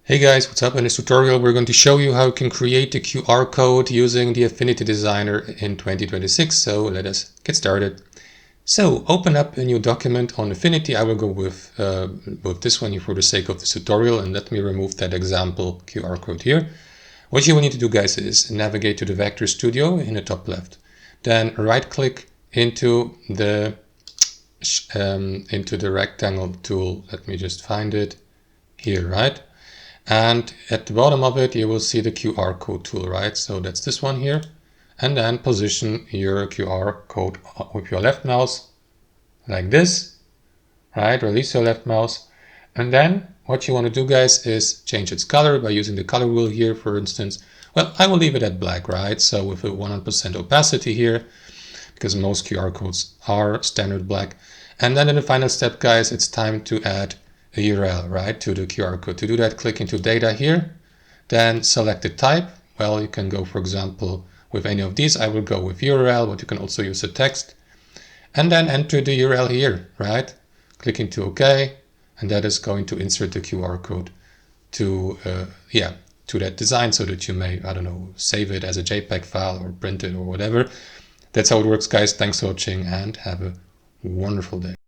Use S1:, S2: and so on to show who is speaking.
S1: Hey guys, what's up? In this tutorial we're going to show you how you can create the QR code using the Affinity designer in 2026. So let us get started. So open up a new document on Affinity. I will go with this one here for the sake of this tutorial, and let me remove that example QR code here. What you will need to do, guys, is navigate to the Vector Studio in the top left. Then right click into the rectangle tool. Let me just find it here, right? And at the bottom of it, you will see the QR code tool, right? So that's this one here. And then position your QR code with your left mouse like this, right? Release your left mouse. And then what you want to do, guys, is change its color by using the color wheel here, for instance. Well, I will leave it at black, right? So with a 100% opacity here, because most QR codes are standard black. And then in the final step, guys, it's time to add a URL, right, to the QR code. To do that, click into data here, then select the type. Well, you can go, for example, with any of these. I will go with URL, but you can also use a text. And then enter the URL here, right? Click into OK, and that is going to insert the QR code to that design, so that you may, I don't know, save it as a JPEG file or print it or whatever. That's how it works, guys. Thanks for watching and have a wonderful day.